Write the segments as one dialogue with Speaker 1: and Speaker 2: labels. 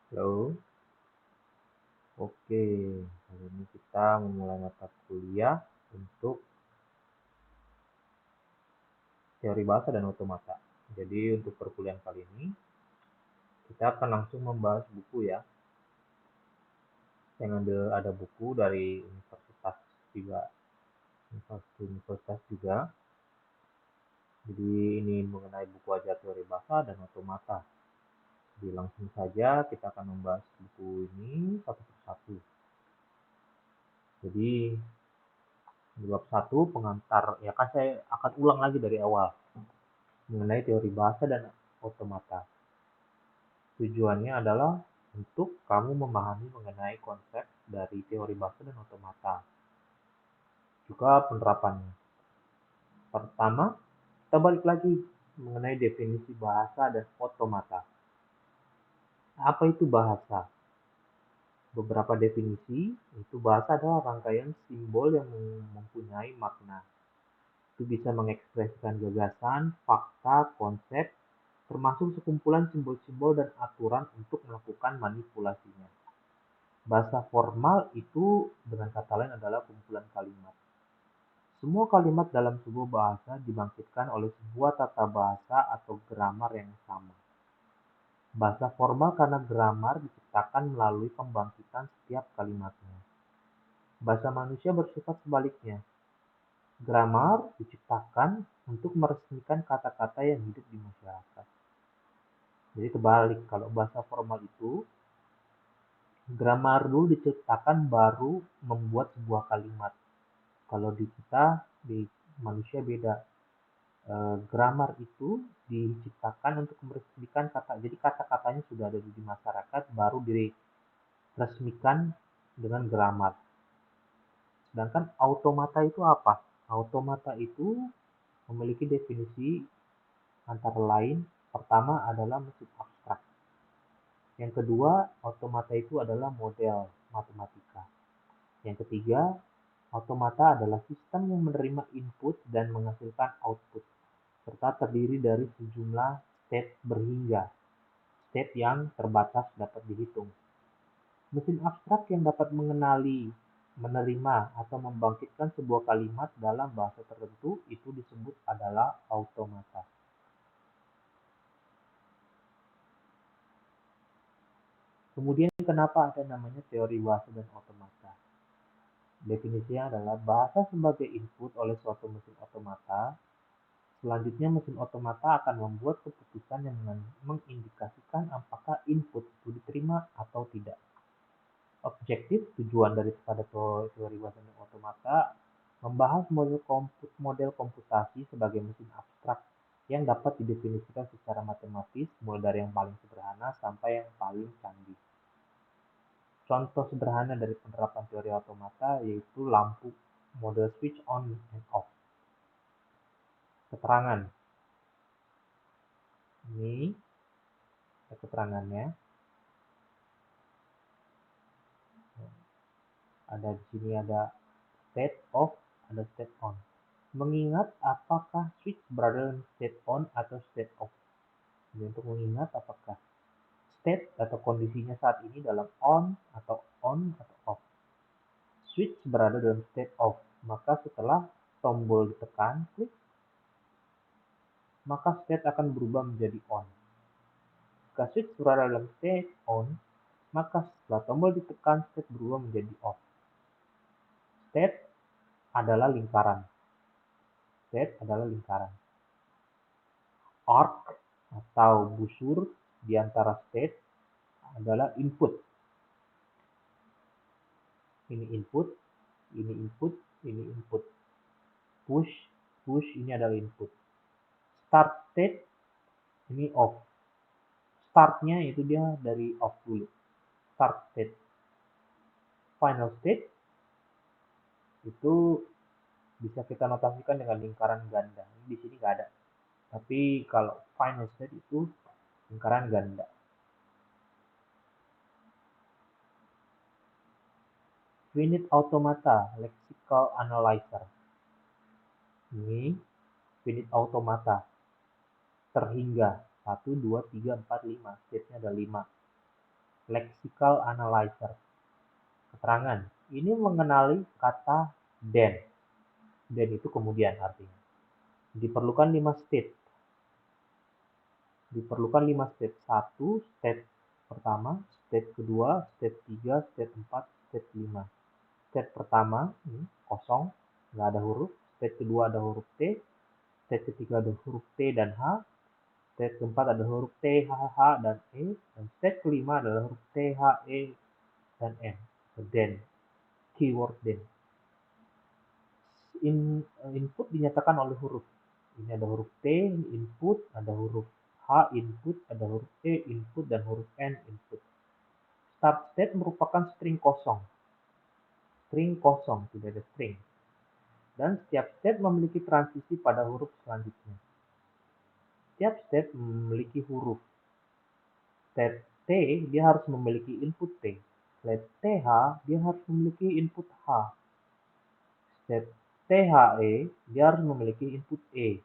Speaker 1: Halo, oke. Hari ini kita memulai mata kuliah untuk teori bahasa dan otomata. Jadi untuk perkuliahan kali ini, kita akan langsung membahas buku ya. Saya ngambil ada buku dari juga, universitas juga. Jadi ini mengenai buku ajar teori bahasa dan otomata. Jadi langsung saja kita akan membahas buku ini satu persatu. Jadi di bab 1 pengantar, ya kan saya akan ulang lagi dari awal mengenai teori bahasa dan otomata. Tujuannya adalah untuk kamu memahami mengenai konsep dari teori bahasa dan otomata, juga penerapannya. Pertama, kita balik lagi mengenai definisi bahasa dan otomata. Apa itu bahasa? Beberapa definisi, itu bahasa adalah rangkaian simbol yang mempunyai makna. Itu bisa mengekspresikan gagasan, fakta, konsep, termasuk sekumpulan simbol-simbol dan aturan untuk melakukan manipulasinya. Bahasa formal itu dengan kata lain adalah kumpulan kalimat. Semua kalimat dalam sebuah bahasa dibangkitkan oleh sebuah tata bahasa atau gramar yang sama. Bahasa formal karena gramar diciptakan melalui pembangkitan setiap kalimatnya. Bahasa manusia bersifat sebaliknya. Gramar diciptakan untuk meresmikan kata-kata yang hidup di masyarakat. Jadi kebalik, kalau bahasa formal itu gramar dulu diciptakan baru membuat sebuah kalimat. Kalau di kita, di manusia beda. Gramar itu diciptakan untuk meresmikan kata. Jadi kata-katanya sudah ada di masyarakat, baru diresmikan dengan gramar. Sedangkan automata itu apa? Automata itu memiliki definisi antara lain. Pertama adalah mesin abstrak. Yang kedua, automata itu adalah model matematika. Yang ketiga, automata adalah sistem yang menerima input dan menghasilkan output, serta terdiri dari sejumlah state berhingga. State yang terbatas dapat dihitung. Mesin abstrak yang dapat mengenali, menerima, atau membangkitkan sebuah kalimat dalam bahasa tertentu itu disebut adalah automata. Kemudian kenapa ada namanya teori bahasa dan otomata? Definisinya adalah bahasa sebagai input oleh suatu mesin otomata. Selanjutnya mesin otomata akan membuat keputusan yang mengindikasikan apakah input itu diterima atau tidak. Objektif tujuan daripada teori bahasa dan otomata membahas model komputasi sebagai mesin abstrak yang dapat didefinisikan secara matematis mulai dari yang paling sederhana sampai yang paling canggih. Contoh sederhana dari penerapan teori otomata yaitu lampu, model switch on and off. Keterangan. Ini keterangannya. Ada di sini ada state off, ada state on. Mengingat apakah switch berada dalam state on atau state off. Jadi untuk mengingat apakah state atau kondisinya saat ini dalam on atau off. Switch berada dalam state off, maka setelah tombol ditekan, klik, maka state akan berubah menjadi on. Jika switch berada dalam state on, maka setelah tombol ditekan, state berubah menjadi off. State adalah lingkaran. State adalah lingkaran. Arc atau busur di antara state adalah input. Ini input, ini input, ini input. Push ini adalah input. Start state ini off. Startnya itu dia dari off dulu. Start state. Final state itu bisa kita notasikan dengan lingkaran ganda. Ini di sini nggak ada. Tapi kalau final state itu lingkaran ganda. Finite automata, lexical analyzer. Ini finite automata. Terhingga 1, 2, 3, 4, 5. State-nya ada 5. Lexical analyzer. Keterangan. Ini mengenali kata then. Then itu kemudian artinya. Diperlukan 5 state. Diperlukan 5 state. 1, state pertama, state kedua, state 3, state 4, state 5. State pertama, ini kosong, nggak ada huruf. State kedua ada huruf T. State ketiga ada huruf T dan H. State keempat ada huruf T, H, H, dan E. Dan state kelima adalah huruf T, H, E, dan N. Then. Keyword then. Input dinyatakan oleh huruf. Ini ada huruf T, input, ada huruf H, input, ada huruf E, input, dan huruf N, input. Start state merupakan string kosong. String kosong, tidak ada string. Dan setiap state memiliki transisi pada huruf selanjutnya. Setiap state memiliki huruf. State T, dia harus memiliki input T. State TH, dia harus memiliki input H. State THE, dia harus memiliki input E.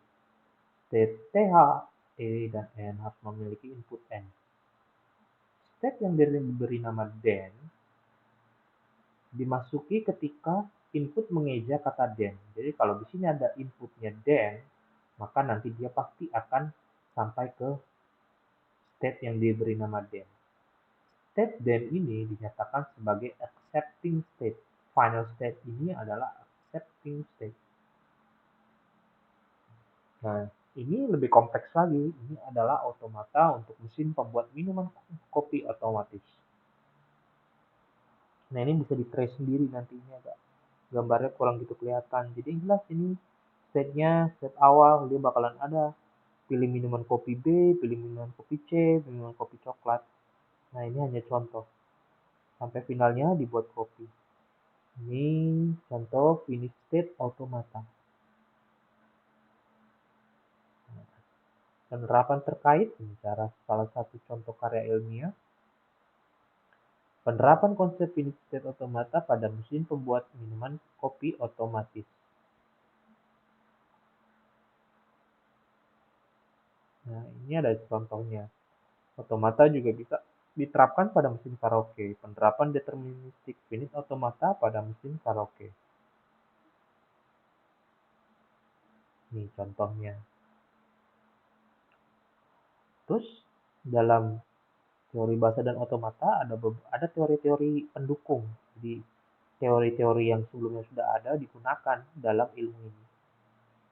Speaker 1: State THE dan N harus memiliki input N. State yang diberi nama then dimasuki ketika input mengeja kata then. Jadi kalau di sini ada inputnya then, maka nanti dia pasti akan sampai ke state yang diberi nama then. State then ini dinyatakan sebagai accepting state. Final state ini adalah accepting state. Nah, ini lebih kompleks lagi. Ini adalah automata untuk mesin pembuat minuman kopi otomatis. Nah, ini bisa di-trace sendiri nantinya, Kak. Gambarnya kurang gitu kelihatan. Jadi jelas ini state-nya, state awal, dia bakalan ada pilih minuman kopi B, pilih minuman kopi C, minuman kopi coklat. Nah, ini hanya contoh. Sampai finalnya dibuat kopi. Ini contoh finish state automata. Penerapan terkait, cara salah satu contoh karya ilmiah. Penerapan konsep finish state automata pada mesin pembuat minuman kopi otomatis. Nah, ini ada contohnya. Automata juga bisa diterapkan pada mesin karaoke. Penerapan deterministik finish automata pada mesin karaoke. Ini contohnya. Terus dalam teori bahasa dan otomata ada teori-teori pendukung. Jadi teori-teori yang sebelumnya sudah ada digunakan dalam ilmu ini.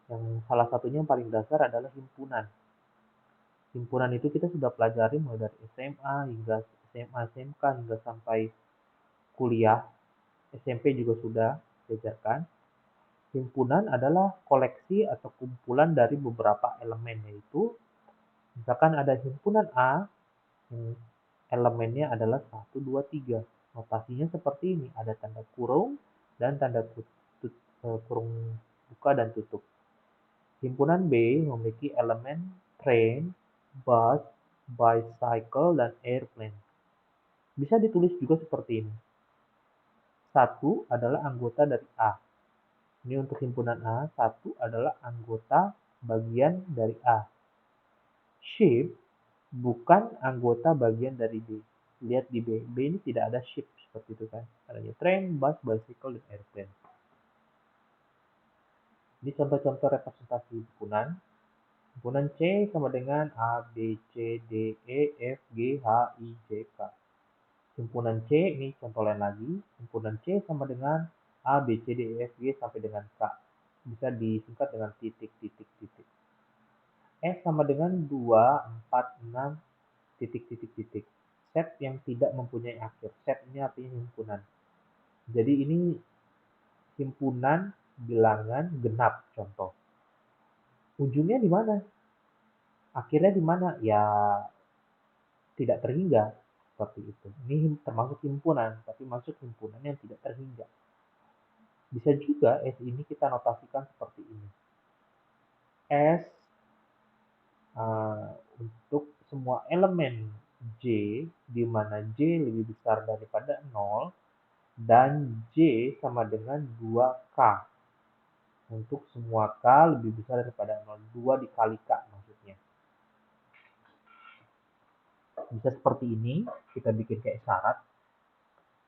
Speaker 1: Yang salah satunya yang paling dasar adalah himpunan. Himpunan itu kita sudah pelajari mulai dari SMA hingga SMA, SMK hingga sampai kuliah. SMP juga sudah diajarkan. Himpunan adalah koleksi atau kumpulan dari beberapa elemen, yaitu misalkan ada himpunan A, yang elemennya adalah 1, 2, 3. Notasinya seperti ini, ada tanda kurung dan tanda kurung buka dan tutup. Himpunan B memiliki elemen train, bus, bicycle, dan airplane. Bisa ditulis juga seperti ini. 1 adalah anggota dari A. Ini untuk himpunan A, 1 adalah anggota bagian dari A. Ship bukan anggota bagian dari B. Lihat di B. B ini tidak ada ship seperti itu kan. Adanya train, bus, bicycle, dan airplane. Ini contoh-contoh representasi himpunan. Himpunan C sama dengan A, B, C, D, E, F, G, H, I, J, K. Himpunan C, ini contoh lain lagi. Himpunan C sama dengan A, B, C, D, E, F, G sampai dengan K. Bisa disingkat dengan titik, titik, titik. S sama dengan 2, 4, 6, titik, titik, titik. Set yang tidak mempunyai akhir. Set ini artinya himpunan. Jadi ini himpunan bilangan genap contoh. Ujungnya di mana? Akhirnya di mana? Ya tidak terhingga seperti itu. Ini termasuk himpunan, tapi masuk himpunan yang tidak terhingga. Bisa juga S ini kita notasikan seperti ini. S untuk semua elemen J, di mana J lebih besar daripada 0, dan J sama dengan 2K. Untuk semua K lebih besar daripada 0, 2 dikali K maksudnya. Bisa seperti ini, kita bikin kayak syarat.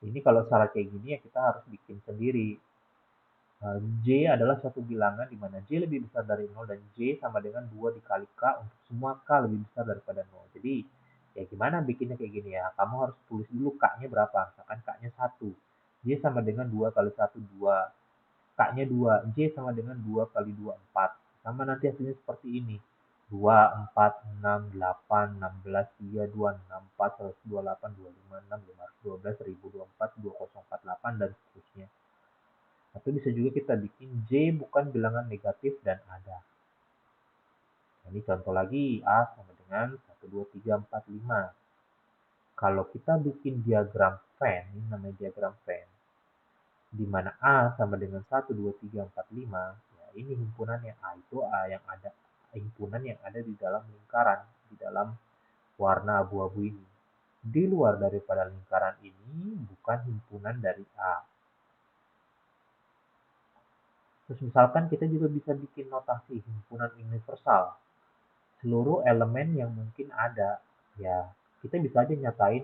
Speaker 1: Ini kalau syarat kayak gini ya kita harus bikin sendiri. J adalah suatu bilangan di mana J lebih besar dari 0 dan J sama dengan 2 dikali K untuk semua K lebih besar daripada 0. Jadi, ya gimana bikinnya kayak gini ya? Kamu harus tulis dulu K-nya berapa. Misalkan K-nya 1. J sama dengan 2 kali 1, 2. K-nya 2. J sama dengan 2 kali 2, 4. Sama nanti hasilnya seperti ini. 2, 4, 6, 8, 16, 3, 2, 6, 4, 128, 25, 6, 512, 1024, 2048, dan seterusnya. Atau bisa juga kita bikin J bukan bilangan negatif dan ada. Ini contoh lagi, A sama dengan 1, 2, 3, 4, 5. Kalau kita bikin diagram Venn, ini namanya diagram Venn, di mana A sama dengan 1, 2, 3, 4, 5, ya ini himpunannya. A itu A yang ada, himpunan yang ada di dalam lingkaran, di dalam warna abu-abu ini. Di luar daripada lingkaran ini bukan himpunan dari A. Terus misalkan kita juga bisa bikin notasi himpunan universal. Seluruh elemen yang mungkin ada, ya kita bisa aja nyatain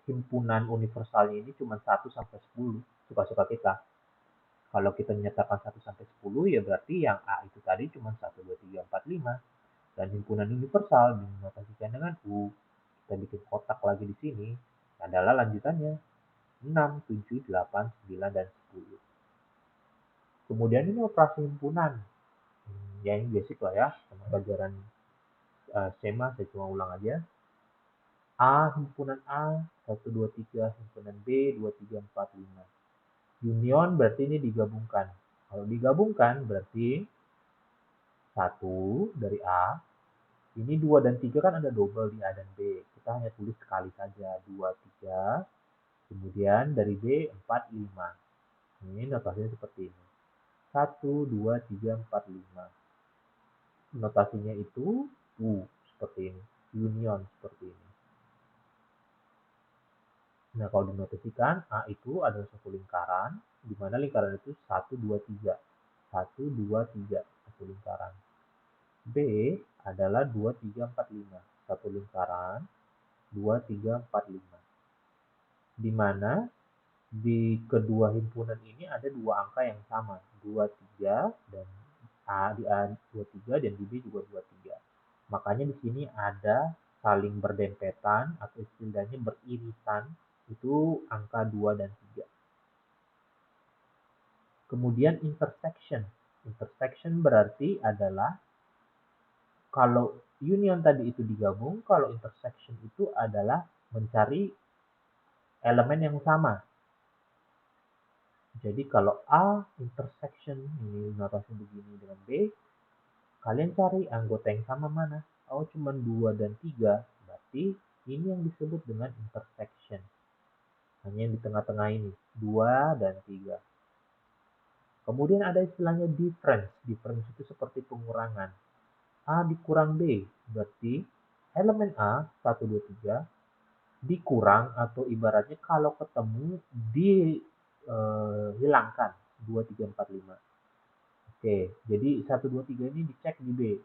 Speaker 1: himpunan universalnya ini cuma 1 sampai 10, suka-suka kita. Kalau kita menyatakan 1 sampai 10, ya berarti yang A itu tadi cuma 1, 2, 3, 4, 5. Dan himpunan universal dinotasikan dengan U. Kita bikin kotak lagi di sini, adalah lanjutannya 6, 7, 8, 9, dan 10. Kemudian ini operasi himpunan. Ya ini basic lah ya, sama pelajaran SEMA, saya cuma ulang aja. A, himpunan A, 1, 2, 3, himpunan B, 2, 3, 4, 5. Union berarti ini digabungkan. Kalau digabungkan berarti 1 dari A, ini 2 dan 3 kan ada double di A dan B. Kita hanya tulis sekali saja, 2, 3, kemudian dari B, 4, 5. Ini notasinya seperti ini. 1, 2, 3, 4, 5. Notasinya itu U, seperti ini. Union, seperti ini. Nah, kalau dinotasikan, A itu adalah satu lingkaran, di mana lingkaran itu 1, 2, 3. 1, 2, 3, satu lingkaran. B adalah 2, 3, 4, 5. Satu lingkaran, 2, 3, 4, 5. Di mana di kedua himpunan ini ada dua angka yang sama, 2, 3, dan di A 2, 3, dan di B juga 2, 3. Makanya di sini ada saling berdempetan atau istilahnya beririsan, itu angka 2 dan 3. Kemudian intersection. Intersection berarti adalah kalau union tadi itu digabung, kalau intersection itu adalah mencari elemen yang sama. Jadi kalau A intersection, ini notasi begini dengan B, kalian cari anggota yang sama mana? Oh, cuma 2 dan 3, berarti ini yang disebut dengan intersection. Hanya yang di tengah-tengah ini, 2 dan 3. Kemudian ada istilahnya difference. Difference itu seperti pengurangan. A dikurang B, berarti elemen A, 1, 2, 3, dikurang atau ibaratnya kalau ketemu dihilangkan, 2, 3, 4, 5. Oke, jadi 1, 2, 3 ini dicek di B.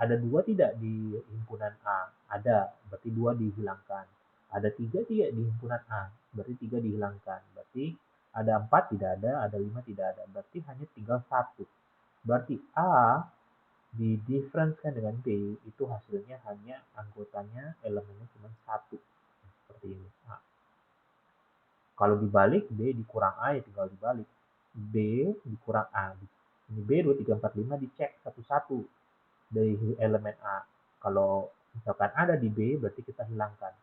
Speaker 1: Ada 2 tidak di himpunan A? Ada, berarti 2 dihilangkan. Ada 3 tidak di himpunan A? Berarti 3 dihilangkan. Berarti ada 4 tidak ada 5 tidak ada. Berarti hanya tinggal 1. Berarti A di difference-kan dengan B, itu hasilnya hanya anggotanya elemennya cuma 1. Seperti ini. A. Kalau dibalik, B dikurang A ya tinggal dibalik. B dikurang A. Ini B 2, 3, 4, 5 dicek satu-satu dari elemen A. Kalau misalkan ada di B, berarti kita hilangkan.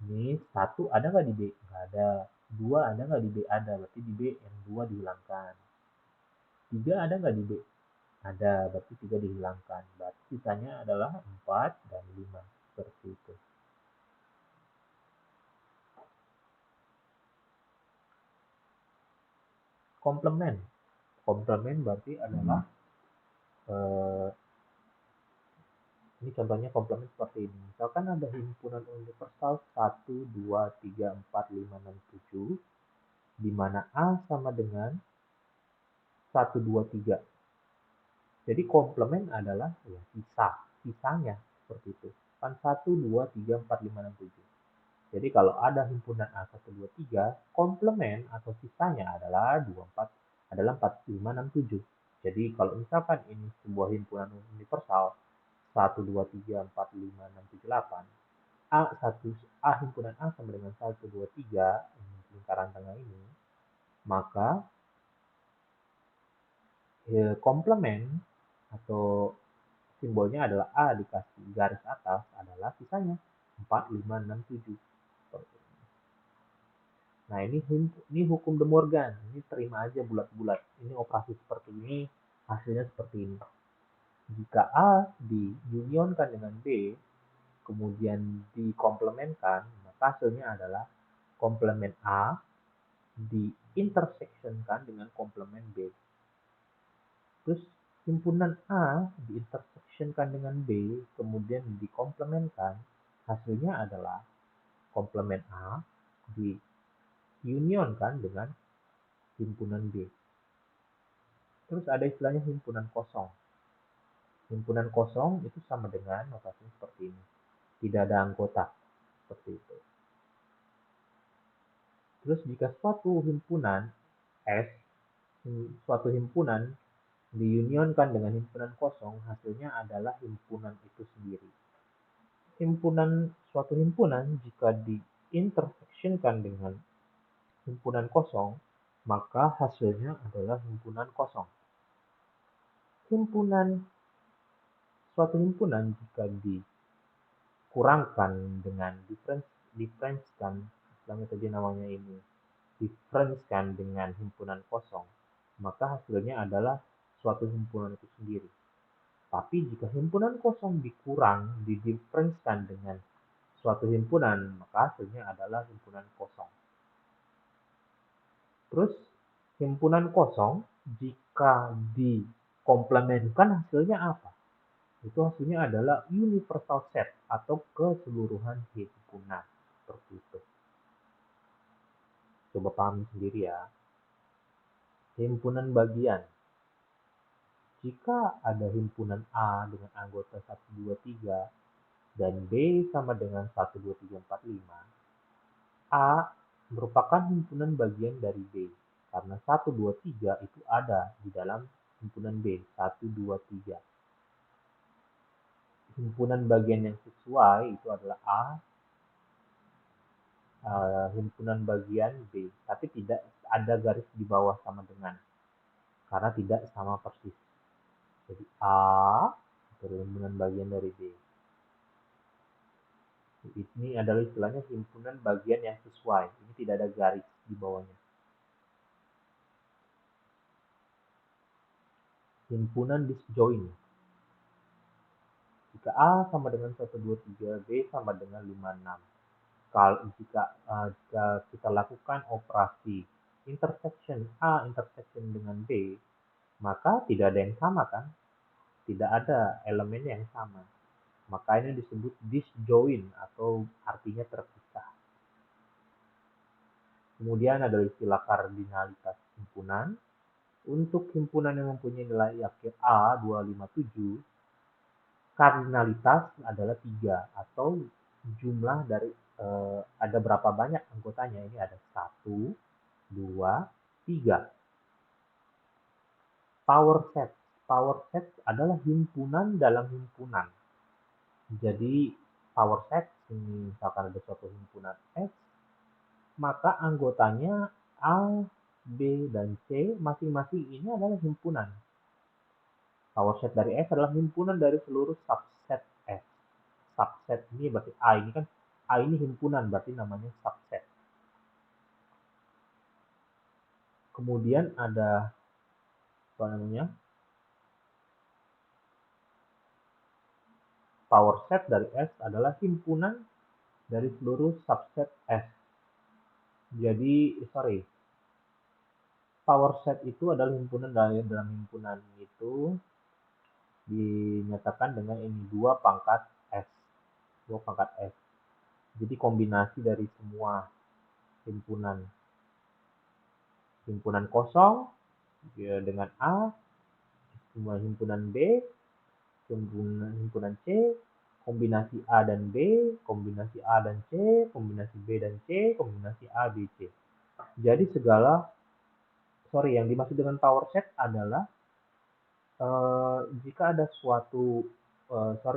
Speaker 1: Ini 1 ada nggak di B? Nggak ada. 2 ada nggak di B? Ada. Berarti di B yang 2 dihilangkan. 3 ada nggak di B? Ada. Berarti 3 dihilangkan. Berarti sisanya adalah 4 dan 5. Seperti itu. Komplement. Komplement berarti adalah ini contohnya komplement seperti ini. Misalkan ada himpunan universal 1, 2, 3, 4, 5, 6, 7, di mana A sama dengan 1, 2, 3. Jadi komplement adalah ya, sisanya seperti itu. 8, 1, 2, 3, 4, 5, 6, 7. Jadi kalau ada himpunan A 1, 2, 3, komplement atau sisanya adalah 4, 5, 6, 7. Jadi kalau misalkan ini sebuah himpunan universal 1, 2, 3, 4, 5, 6, 7, 8, A himpunan A sama dengan 1, 2, 3, lingkaran tengah ini, maka komplement atau simbolnya adalah A dikasih garis atas adalah sisanya 4, 5, 6, 7. Nah ini hukum De Morgan, ini terima aja bulat-bulat. Ini operasi seperti ini, hasilnya seperti ini. Jika A diunionkan dengan B, kemudian dikomplementkan, maka hasilnya adalah komplement A diintersectionkan dengan komplement B. Terus himpunan A diintersectionkan dengan B, kemudian dikomplementkan, hasilnya adalah komplement A diunionkan dengan himpunan B. Terus ada istilahnya himpunan kosong. Himpunan kosong itu sama dengan notasi seperti ini. Tidak ada anggota. Seperti itu. Terus jika suatu himpunan S, suatu himpunan diunionkan dengan himpunan kosong, hasilnya adalah himpunan itu sendiri. Suatu himpunan jika diintersectionkan dengan himpunan kosong, maka hasilnya adalah himpunan kosong. Suatu himpunan jika dikurangkan dengan differencekan, istilahnya tadi namanya ini, differencekan dengan himpunan kosong, maka hasilnya adalah suatu himpunan itu sendiri. Tapi jika himpunan kosong didifferencekan dengan suatu himpunan, maka hasilnya adalah himpunan kosong. Terus himpunan kosong jika dikomplementkan hasilnya apa? Itu hasilnya adalah universal set atau keseluruhan himpunan. Seperti itu. Coba pahami sendiri ya. Himpunan bagian. Jika ada himpunan A dengan anggota 1, 2, 3 dan B sama dengan 1, 2, 3, 4, 5, A merupakan himpunan bagian dari B. Karena 1, 2, 3 itu ada di dalam himpunan B. 1, 2, 3. Himpunan bagian yang sesuai itu adalah A, himpunan bagian B. Tapi tidak ada garis di bawah sama dengan. Karena tidak sama persis. Jadi A itu himpunan bagian dari B. Ini adalah istilahnya himpunan bagian yang sesuai. Ini tidak ada garis di bawahnya. Himpunan disjoint. Jika A sama dengan 1, 2, 3, B sama dengan 5, 6. Jika kita lakukan operasi intersection A intersection dengan B, maka tidak ada yang sama kan? Tidak ada elemen yang sama. Maka ini disebut disjoint atau artinya terpisah. Kemudian ada istilah kardinalitas himpunan. Untuk himpunan yang mempunyai nilai akhir A 257, kardinalitas adalah 3 atau jumlah dari ada berapa banyak anggotanya. Ini ada 1, 2, 3. Power set adalah himpunan dalam himpunan. Jadi power set ini misalkan ada suatu himpunan S, maka anggotanya A, B, dan C masing-masing ini adalah himpunan. Power set dari S adalah himpunan dari seluruh subset S. Subset ini berarti A ini kan, A ini himpunan berarti namanya subset. Kemudian ada apa namanya? Power set dari S adalah himpunan dari seluruh subset S. Jadi, power set itu adalah himpunan dalam himpunan itu dinyatakan dengan ini 2 pangkat S. 2 pangkat S. Jadi kombinasi dari semua himpunan. Himpunan kosong dengan A, semua himpunan B, himpunan C, kombinasi A dan B, kombinasi A dan C, kombinasi B dan C, kombinasi A, B, C. Jadi yang dimaksud dengan power set adalah jika ada suatu,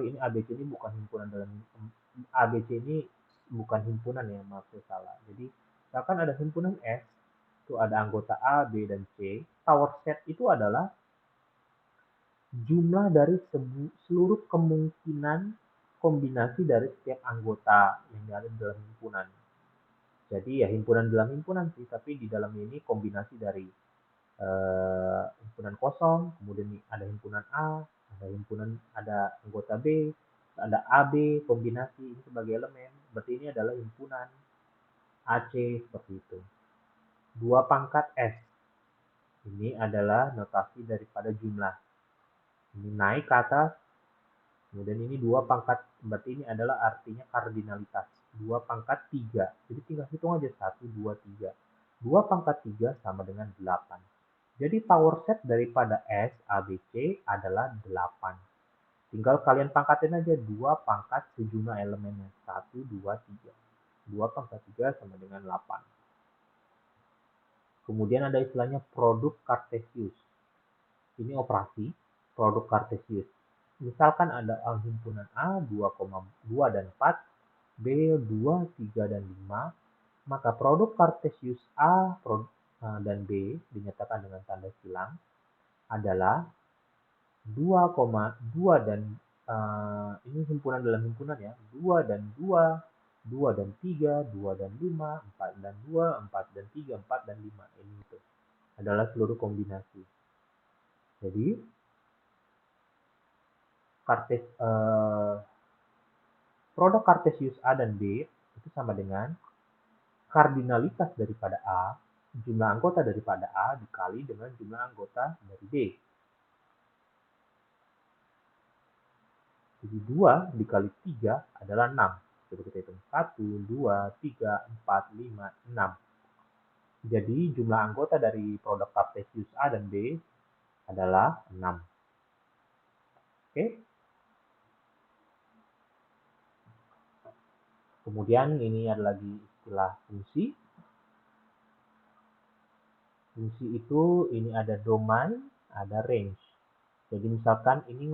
Speaker 1: ini ABC ini bukan himpunan dalam, ABC ini bukan himpunan ya, maaf saya salah. Jadi, misalkan ada himpunan S, itu ada anggota A, B, dan C, power set itu adalah jumlah dari seluruh kemungkinan kombinasi dari setiap anggota yang ada dalam himpunan. Jadi ya himpunan dalam himpunan sih, tapi di dalamnya ini kombinasi dari himpunan kosong, kemudian ada himpunan A, ada anggota B, ada AB kombinasi ini sebagai elemen. Berarti ini adalah himpunan AC seperti itu. 2 pangkat S. Ini adalah notasi daripada jumlah. Ini naik ke atas, kemudian ini 2 pangkat, berarti ini adalah artinya kardinalitas. 2 pangkat 3. Jadi tinggal hitung aja 1, 2, 3. 2 pangkat 3 sama dengan 8. Jadi power set daripada S, A, B, C adalah 8. Tinggal kalian pangkatin aja 2 pangkat sejumlah elemennya. 1, 2, 3. 2 pangkat 3 sama dengan 8. Kemudian ada istilahnya produk Cartesius. Ini operasi produk Cartesius. Misalkan ada himpunan A 2,2 dan 4, B 2, 3, dan 5, maka produk Cartesius A dan B dinyatakan dengan tanda silang adalah 2,2 dan ini himpunan dalam himpunan ya, 2 dan 2, 2 dan 3, 2 dan 5, 4 dan 2, 4 dan 3, 4 dan 5. Ini itu adalah seluruh kombinasi. Jadi produk Cartesius A dan B itu sama dengan kardinalitas daripada A, jumlah anggota daripada A dikali dengan jumlah anggota dari B. Jadi 2 dikali 3 adalah 6. Coba kita hitung. 1, 2, 3, 4, 5, 6. Jadi jumlah anggota dari produk Cartesius A dan B adalah 6. Oke. Kemudian ini ada lagi istilah fungsi. Fungsi itu ini ada domain, ada range. Jadi misalkan ini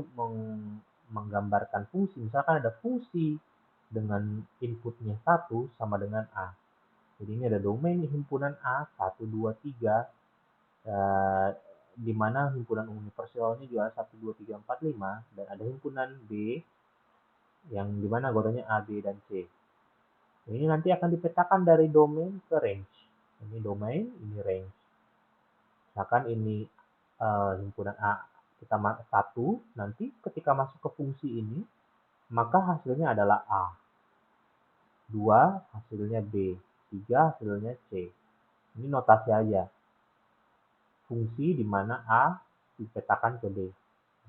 Speaker 1: menggambarkan fungsi, misalkan ada fungsi dengan inputnya 1 sama dengan A. Jadi ini ada domain himpunan A 1, 2, 3, di mana himpunan universalnya juga 1, 2, 3, 4, 5, dan ada himpunan B yang di mana anggotanya A, B, dan C. Ini nanti akan dipetakan dari domain ke range. Ini domain, ini range. Misalkan ini himpunan A kita 1, nanti ketika masuk ke fungsi ini, maka hasilnya adalah A. 2 hasilnya B. 3 hasilnya C. Ini notasi aja. Fungsi di mana A dipetakan ke B.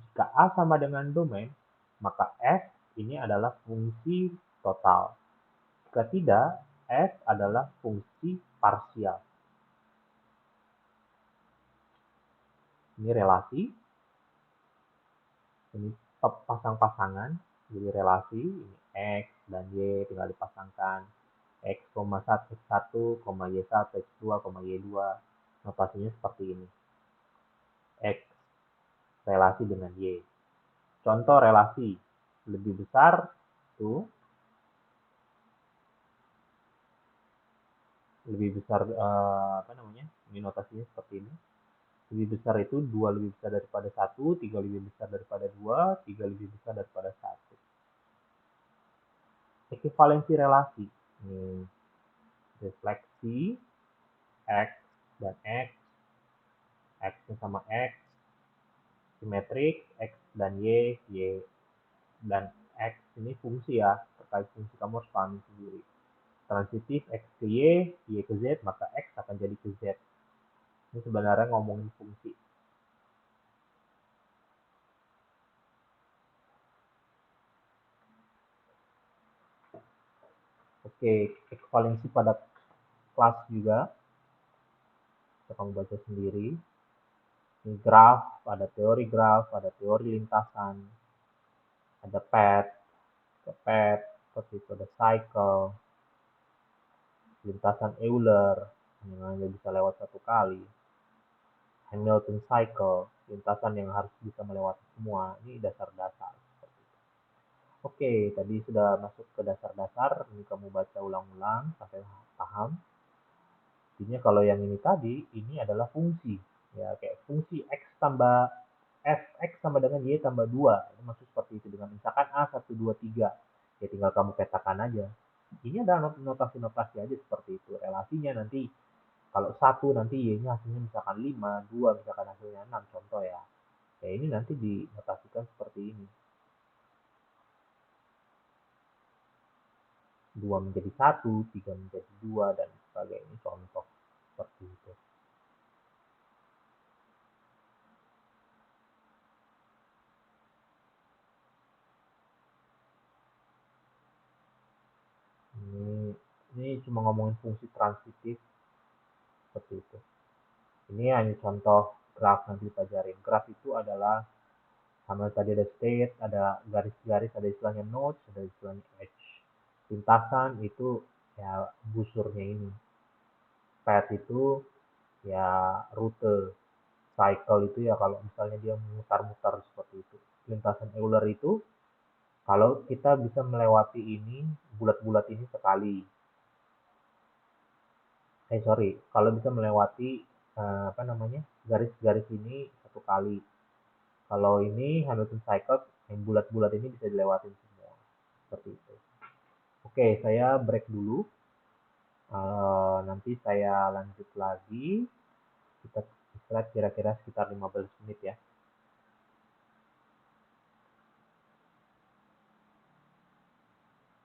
Speaker 1: Jika A sama dengan domain, maka F ini adalah fungsi total. Jika tidak, F adalah fungsi parsial. Ini relasi. Ini pasang-pasangan. Jadi relasi, ini X dan Y tinggal dipasangkan. X, X1, Y1, X2, Y2. Notasinya seperti ini. X relasi dengan Y. Contoh relasi lebih besar tuh lebih besar ini notasinya seperti ini. Lebih besar itu 2 lebih besar daripada 1, 3 lebih besar daripada 2, 3 lebih besar daripada 1. Ekivalensi relasi. Ini refleksi X dan X, X sama X, simetrik X dan Y, Y dan X ini fungsi ya, terkait fungsi kamu harus pahami sendiri. Transitif X ke Y, Y ke Z, maka X akan jadi ke Z. Ini sebenarnya ngomongin fungsi. Oke, ekivalensi pada kelas juga. Bisa kamu baca sendiri. Ini graf, ada teori lintasan, ada path, pet, terus itu ada cycle, lintasan Euler yang hanya bisa lewat satu kali, Hamilton cycle, lintasan yang harus bisa melewati semua. Ini dasar-dasar. Oke, tadi sudah masuk ke dasar-dasar, ini kamu baca ulang-ulang sampai paham. Intinya kalau yang ini tadi, ini adalah fungsi. Ya, kayak fungsi X tambah Fx sama dengan Y tambah 2. Itu maksud seperti itu. Dengan misalkan A 1, 2, 3. Ya tinggal kamu petakan aja. Ini adalah notasi-notasi aja seperti itu. Relasinya nanti, kalau 1 nanti Y-nya hasilnya misalkan 5, 2 misalkan hasilnya 6, contoh ya. Ya ini nanti dinotasikan seperti ini. 2 menjadi 1, 3 menjadi 2, dan sebagainya. Contoh seperti itu. Ini cuma ngomongin fungsi transitif seperti itu. Ini hanya contoh graf nanti dipelajarin. Graf itu adalah sama tadi ada state, ada garis-garis, ada istilahnya nodes, ada istilahnya edge. Lintasan itu ya busurnya ini. Path itu ya rute. Cycle itu ya kalau misalnya dia memutar-mutar seperti itu. Lintasan Euler itu kalau kita bisa melewati ini, bulat-bulat ini sekali. Sorry, kalau bisa melewati apa namanya, garis-garis ini satu kali. Kalau ini Hamilton cycle yang bulat-bulat ini bisa dilewatin semua. Seperti itu. Oke, saya break dulu. Nanti saya lanjut lagi. Kita istirahat kira-kira sekitar 15 menit ya.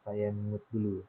Speaker 1: Saya mute dulu.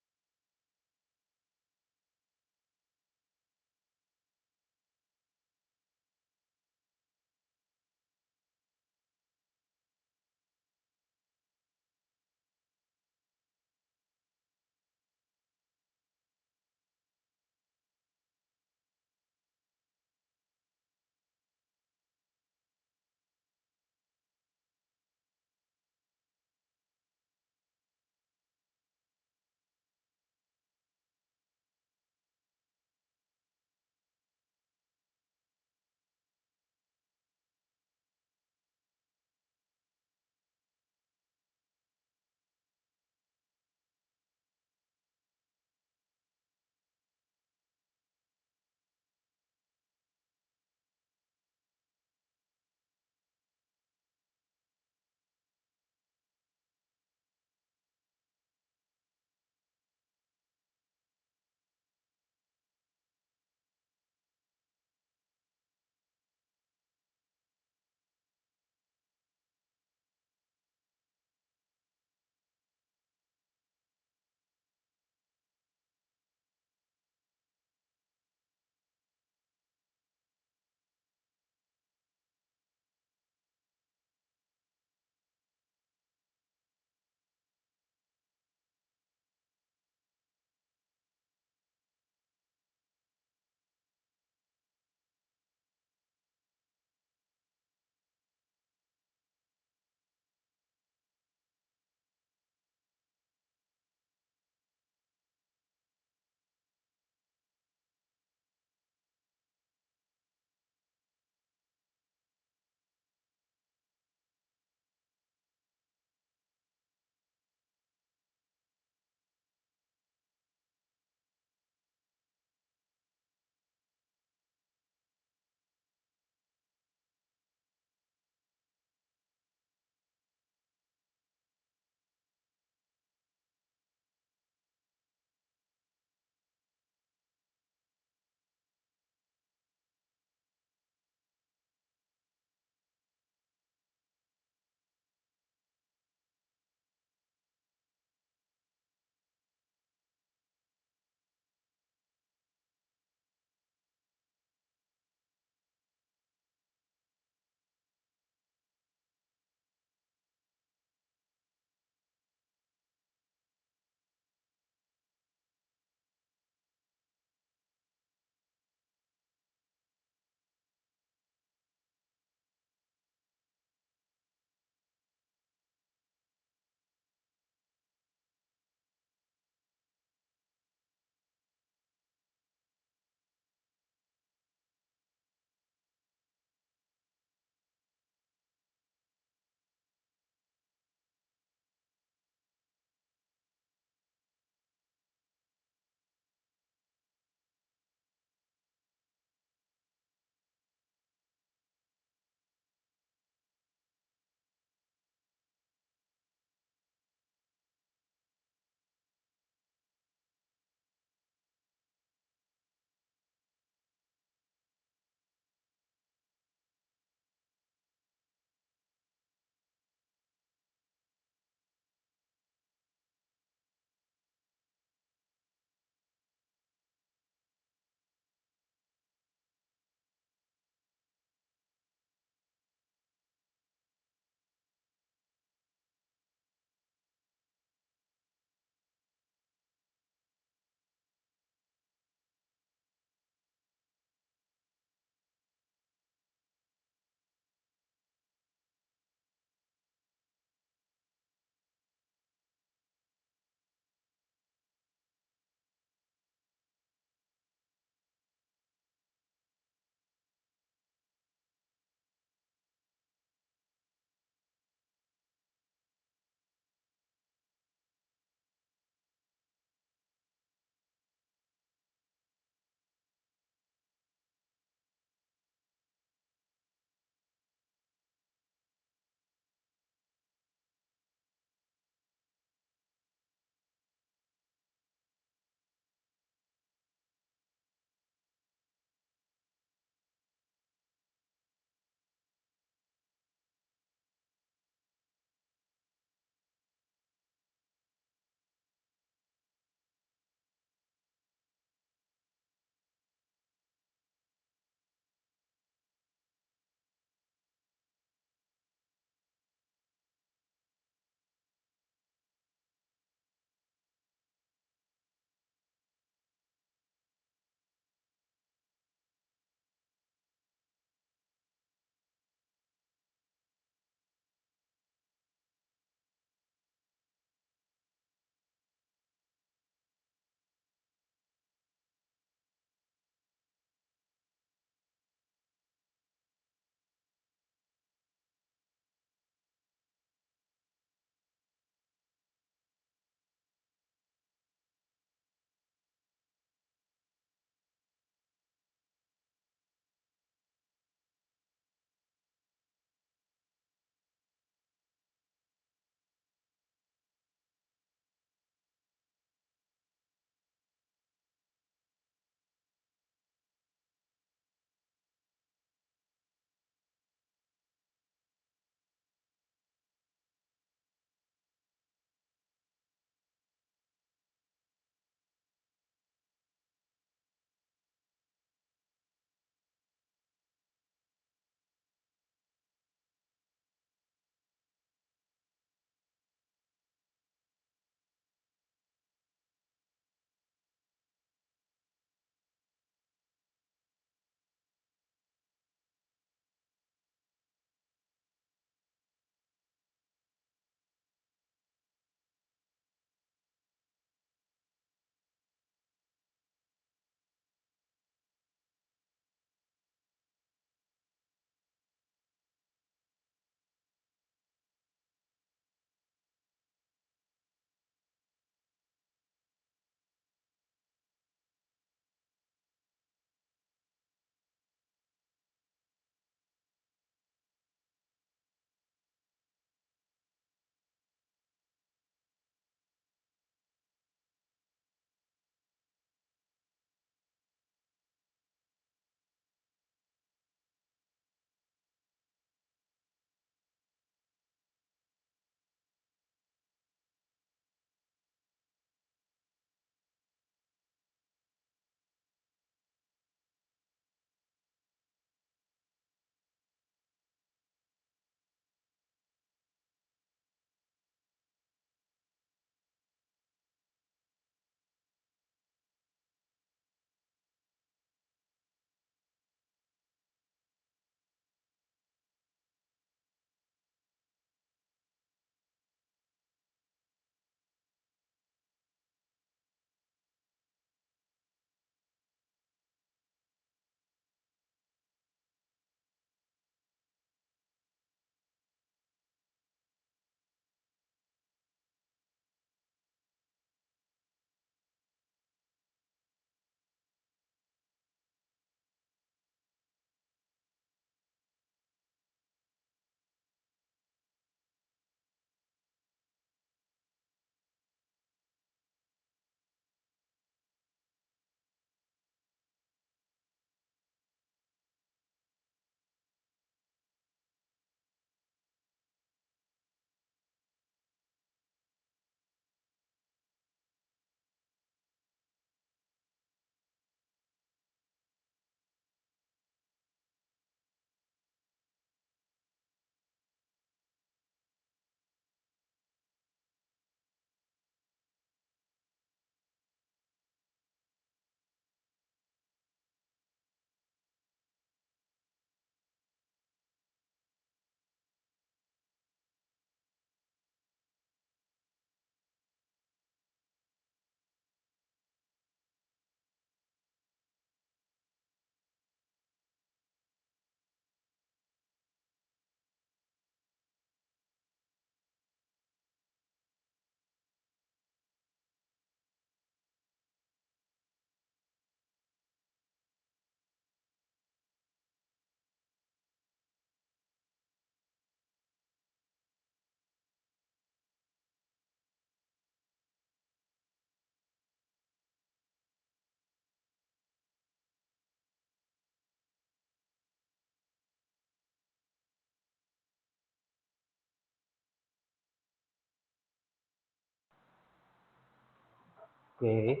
Speaker 1: Oke,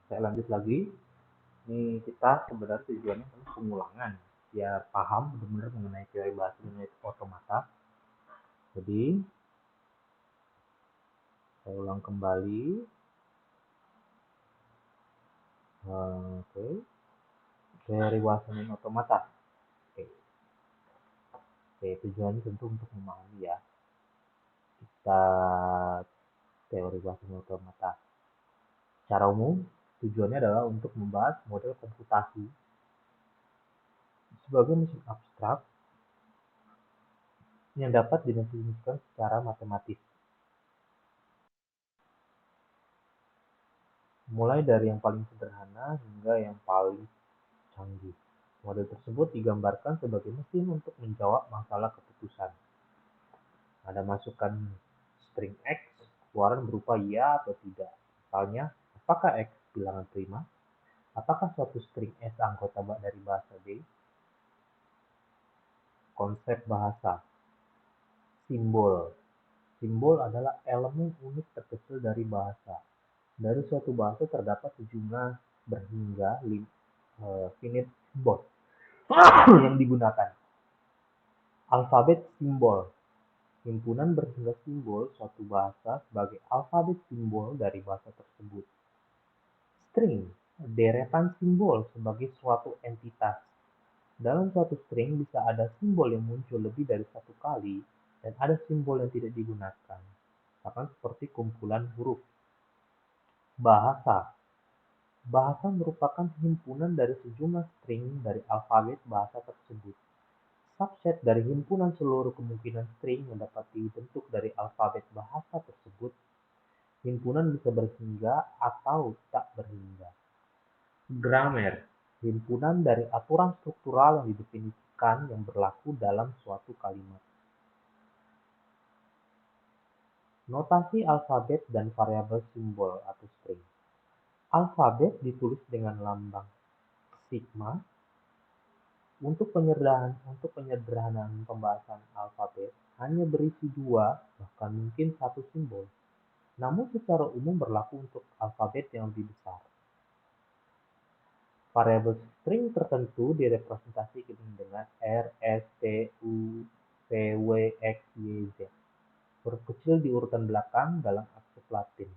Speaker 1: saya lanjut lagi. Ini kita sebenarnya tujuannya kan pengulangan, biar paham benar-benar mengenai teori bahasa dan otomata. Jadi, saya ulang kembali. Oke, teori bahasa dan otomata. Oke, oke, tujuannya tentu untuk memahami ya. Kita teori bahasa dan otomata. Secara umum, tujuannya adalah untuk membahas model komputasi sebagai mesin abstrak yang dapat didefinisikan secara matematis. Mulai dari yang paling sederhana hingga yang paling canggih. Model tersebut digambarkan sebagai mesin untuk menjawab masalah keputusan. Ada masukan string X, keluaran berupa ya atau tidak. Misalnya, apakah X bilangan prima? Apakah suatu string S anggota dari bahasa B? Konsep bahasa. Simbol. Simbol adalah elemen unik terkecil dari bahasa. Dari suatu bahasa terdapat sejumlah berhingga finite simbol yang digunakan. Alfabet simbol. Himpunan berhingga simbol suatu bahasa sebagai alfabet simbol dari bahasa tersebut. String. Deretan simbol sebagai suatu entitas. Dalam suatu string bisa ada simbol yang muncul lebih dari satu kali dan ada simbol yang tidak digunakan. Bahkan seperti kumpulan huruf. Bahasa. Bahasa merupakan himpunan dari sejumlah string dari alfabet bahasa tersebut. Subset dari himpunan seluruh kemungkinan string yang dapat dibentuk dari alfabet bahasa tersebut. Himpunan bisa berhingga atau tak berhingga. Grammar. Himpunan dari aturan struktural yang didefinisikan yang berlaku dalam suatu kalimat. Notasi alfabet dan variabel simbol atau string. Alfabet ditulis dengan lambang sigma. Untuk penyederhanaan pembahasan alfabet hanya berisi dua, bahkan mungkin satu simbol. Namun secara umum berlaku untuk alfabet yang lebih besar. Variabel string tertentu direpresentasikan dengan R, S, T, U, V, W, X, Y, Z. Huruf kecil di urutan belakang dalam aksesif Latin.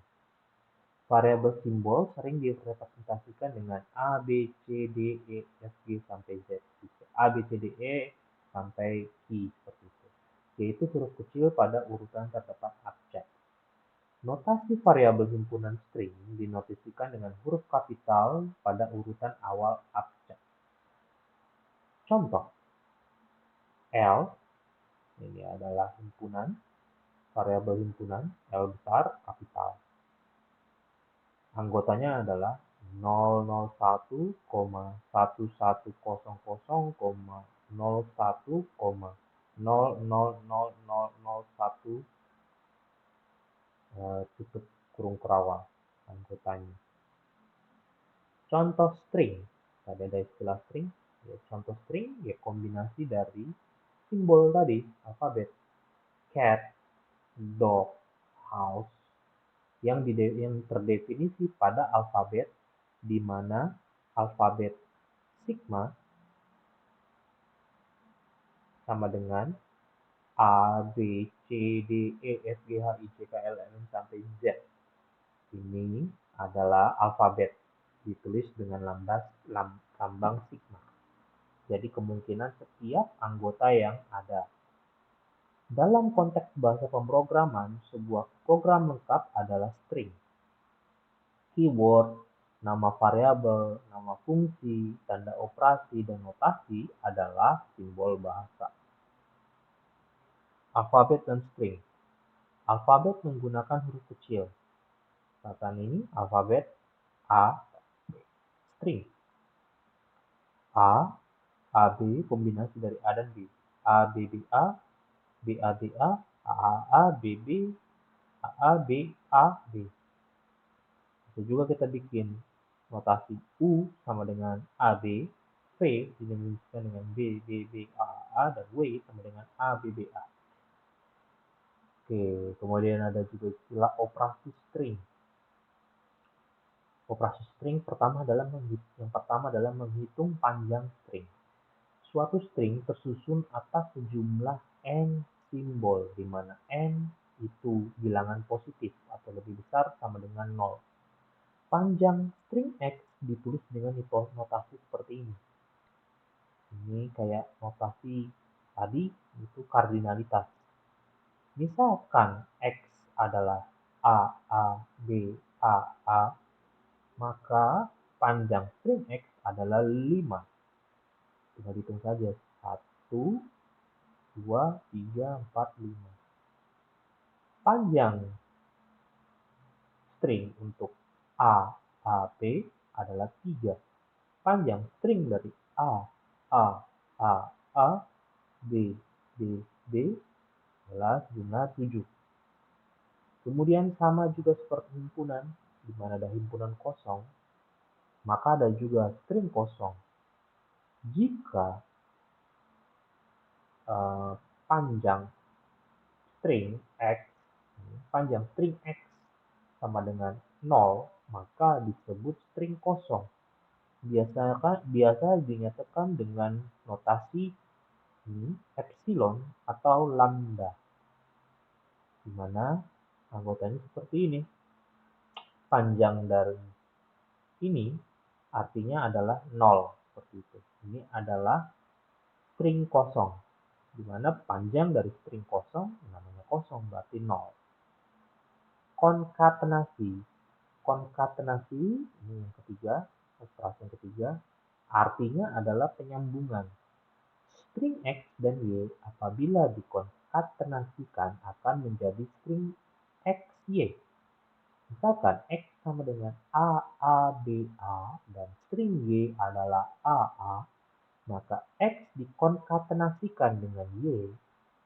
Speaker 1: Variabel simbol sering direpresentasikan dengan A, B, C, D, E, F, G, sampai Z. A, B, C, D, E, sampai I, seperti itu. Yaitu huruf kecil pada urutan terdepan abjad. Notasi variabel himpunan string dinotasikan dengan huruf kapital pada urutan awal abjad. Contoh, L, ini adalah himpunan, variabel himpunan, L besar, kapital. Anggotanya adalah 001,110,01,0000001 tutup kurung kerawang anggotanya. Contoh string, tadi ada istilah string. Ya, contoh string ya kombinasi dari simbol tadi, alfabet. Cat, dog, house, yang terdefinisi pada alfabet, di mana alfabet sigma sama dengan A, B, C, D, E, F, G, H, I, J, K, L, M, N, sampai Z. Ini adalah alfabet ditulis dengan lambang sigma. Jadi kemungkinan setiap anggota yang ada. Dalam konteks bahasa pemrograman, sebuah program lengkap adalah string. Keyword, nama variabel, nama fungsi, tanda operasi, dan notasi adalah simbol bahasa. Alfabet dan string. Alfabet menggunakan huruf kecil. Saat ini alfabet A, string. A, AB kombinasi dari A dan B. A, B, B, A, B, A, B, A, A, B, B, A, B, A, B. Bisa juga kita bikin notasi U sama dengan AB, V dinamisikan dengan B, B, B, A, dan W sama dengan A, B, B, A. Oke, kemudian ada juga istilah operasi string. Operasi string yang pertama adalah menghitung panjang string. Suatu string tersusun atas sejumlah n simbol, di mana n itu bilangan positif atau lebih besar sama dengan 0. Panjang string X ditulis dengan notasi seperti ini. Ini kayak notasi tadi itu kardinalitas. Misalkan X adalah A, A, B, A, A, maka panjang string X adalah 5. Tinggal hitung saja. 1, 2, 3, 4, 5. Panjang string untuk A, A, B adalah 3. Panjang string dari A, A, A, A, B, B, B adalah jumlah 7. Kemudian sama juga seperti himpunan, di mana ada himpunan kosong, maka ada juga string kosong. Jika panjang string X sama dengan 0, maka disebut string kosong. Biasa dinyatakan dengan notasi epsilon atau lambda, di mana anggotanya seperti ini. Panjang dari ini artinya adalah 0, seperti itu. Ini adalah string kosong, di mana panjang dari string kosong namanya kosong, berarti 0. Konkatenasi ini yang ketiga, operasi yang ketiga, artinya adalah penyambungan. String X dan Y apabila dikonkatenasikan akan menjadi string XY. Misalkan X sama dengan A, A, B, A, dan string Y adalah A, A, maka X dikonkatenasikan dengan Y,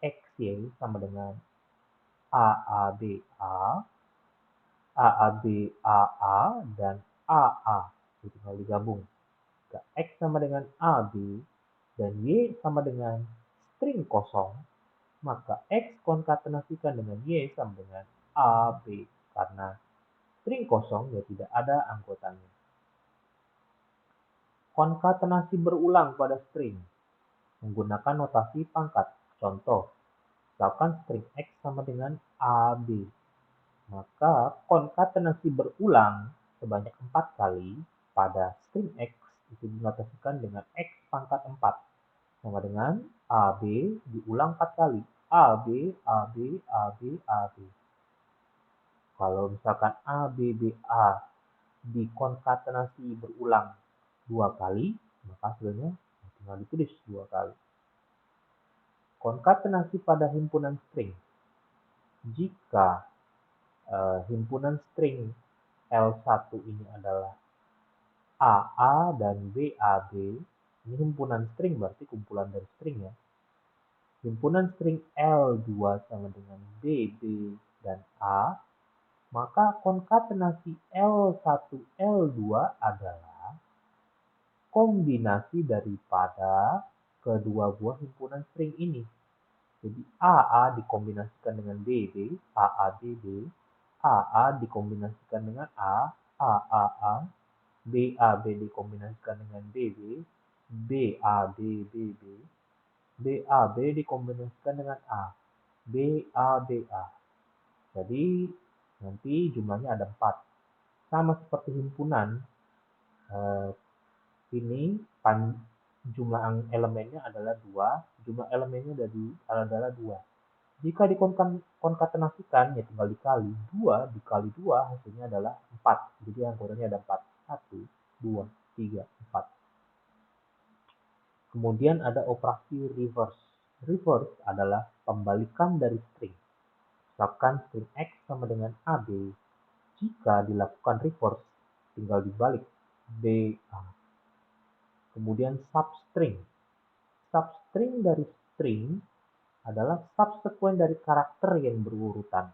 Speaker 1: XY sama dengan A, A, B, A, A, A, B, A, A, dan A, A. Itu tinggal digabung. X sama dengan A, B, dan Y sama dengan string kosong, maka X konkatenasikan dengan Y sama dengan A, B, karena string kosong ya tidak ada anggotanya. Konkatenasi berulang pada string menggunakan notasi pangkat. Contoh, misalkan string X sama dengan AB, maka konkatenasi berulang sebanyak 4 kali pada string X itu dinotasikan dengan X pangkat 4 sama dengan AB diulang 4 kali. AB, AB, AB, AB. Kalau misalkan A, B, B, A dikonkatenasi berulang 2 kali, maka hasilnya tinggal ditulis 2 kali. Konkatenasi pada himpunan string. Jika himpunan string L1 ini adalah AA dan BAB, ini himpunan string berarti kumpulan dari string ya. Himpunan string L2 sama dengan BB dan A, maka konkatenasi L1 L2 adalah kombinasi daripada kedua buah himpunan string ini. Jadi AA dikombinasikan dengan BB, AA BB, AA dikombinasikan dengan A, AAA, BAB dikombinasikan dengan BB, BAB BB, BAB dikombinasikan dengan A, BABA. Jadi nanti jumlahnya ada 4. Sama seperti himpunan, ini jumlah elemennya adalah 2, jumlah elemennya adalah 2. Jika dikonkatenasikan ya tinggal dikali. 2 dikali 2 hasilnya adalah 4. Jadi anggotanya ada 4. 1, 2, 3, 4. Kemudian ada operasi reverse. Reverse adalah pembalikan dari string. Misalkan string X sama dengan AB. Jika dilakukan reverse, tinggal dibalik BA. Kemudian substring. Substring dari string adalah subsekuen dari karakter yang berurutan.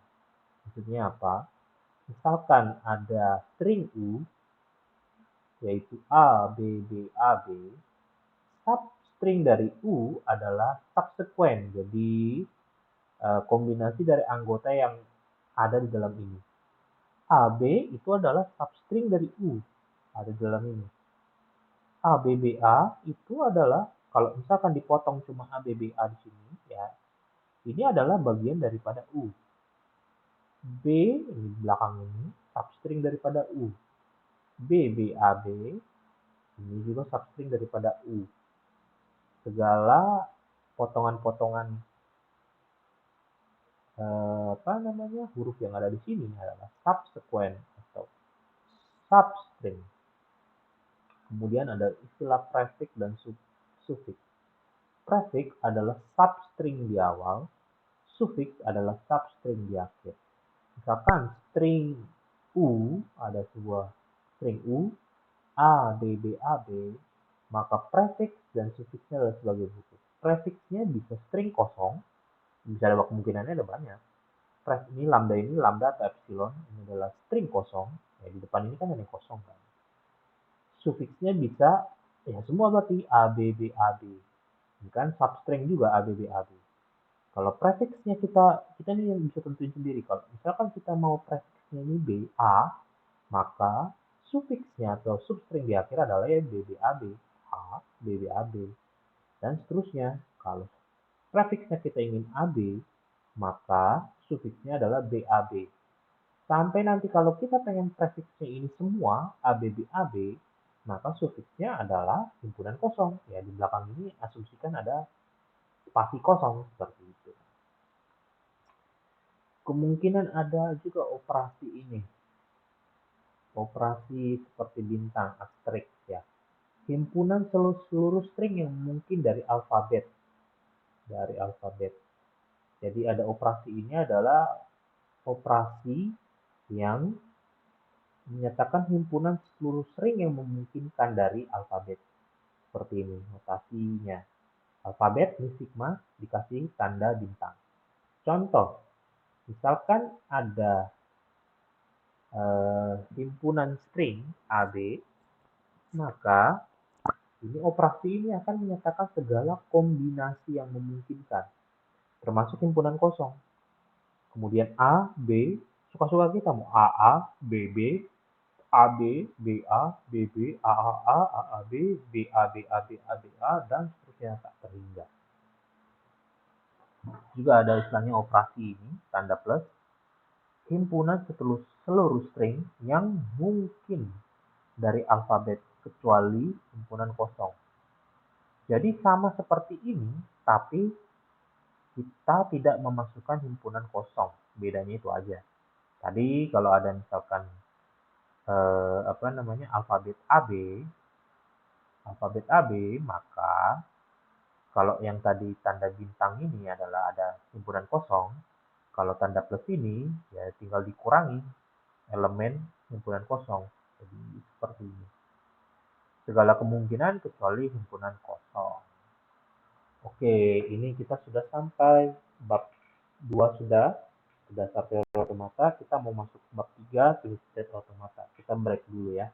Speaker 1: Maksudnya apa? Misalkan ada string U, yaitu A, B, B, A, B. Substring dari U adalah subsekuen, jadi kombinasi dari anggota yang ada di dalam ini. AB itu adalah substring dari U, ada di dalam ini. ABBA itu adalah, kalau misalkan dipotong cuma ABBA di sini, ya, ini adalah bagian daripada U. B ini di belakang ini substring daripada U. BBAB ini juga substring daripada U. Segala potongan-potongan huruf yang ada di sini adalah subsequent atau substring. Kemudian ada istilah prefix dan suffix. Prefix adalah substring di awal, suffix adalah substring di akhir. Misalkan string U, ada sebuah string U, A, B, B, A, B, maka prefix dan suffixnya adalah sebagai berikut. Prefixnya bisa string kosong, bisa ada kemungkinannya ada banyak. Ini lambda atau epsilon, ini adalah string kosong, ya di depan ini kan ada yang kosong kan. Sufiksnya bisa, ya semua berarti A, B, B, A, B. Ini kan substring juga A, B, B, A, B. Kalau prefixnya kita ini yang bisa tentuin sendiri. Kalau misalkan kita mau prefixnya ini B, A, maka sufiksnya atau substring di akhir adalah ya B, B, A, B. A, B, B, A, B. Dan seterusnya. Kalau prefixnya kita ingin AB, maka sufiksnya adalah BAB. Sampai nanti kalau kita pengen prefixnya ini semua ABB AB, maka sufiksnya adalah himpunan kosong. Ya, di belakang ini asumsikan ada spasi kosong seperti itu. Kemungkinan ada juga operasi ini. Operasi seperti bintang, asterisk ya. Himpunan seluruh string yang mungkin dari alfabet. Jadi ada operasi ini adalah operasi yang menyatakan himpunan seluruh string yang memungkinkan dari alfabet. Seperti ini notasinya. Alfabet ini sigma dikasih tanda bintang. Contoh, misalkan ada himpunan string AB, maka ini operasi ini akan menyatakan segala kombinasi yang memungkinkan, termasuk himpunan kosong. Kemudian A, B, suka-suka kita mau AA, BB, AB, BA, BB, AAA, AAB, BAB, AB, ABA, dan seterusnya tak terhingga. Juga ada istilahnya operasi ini, tanda plus, himpunan seluruh string yang mungkin dari alfabet kecuali himpunan kosong. Jadi sama seperti ini, tapi kita tidak memasukkan himpunan kosong. Bedanya itu aja. Tadi kalau ada misalkan alfabet AB, maka kalau yang tadi tanda bintang ini adalah ada himpunan kosong, kalau tanda plus ini ya tinggal dikurangi elemen himpunan kosong. Jadi seperti ini. Segala kemungkinan kecuali himpunan kosong. Oke, ini kita sudah sampai bab 2 sudah sampai automata. Kita mau masuk bab 3 state automata. Kita break dulu ya.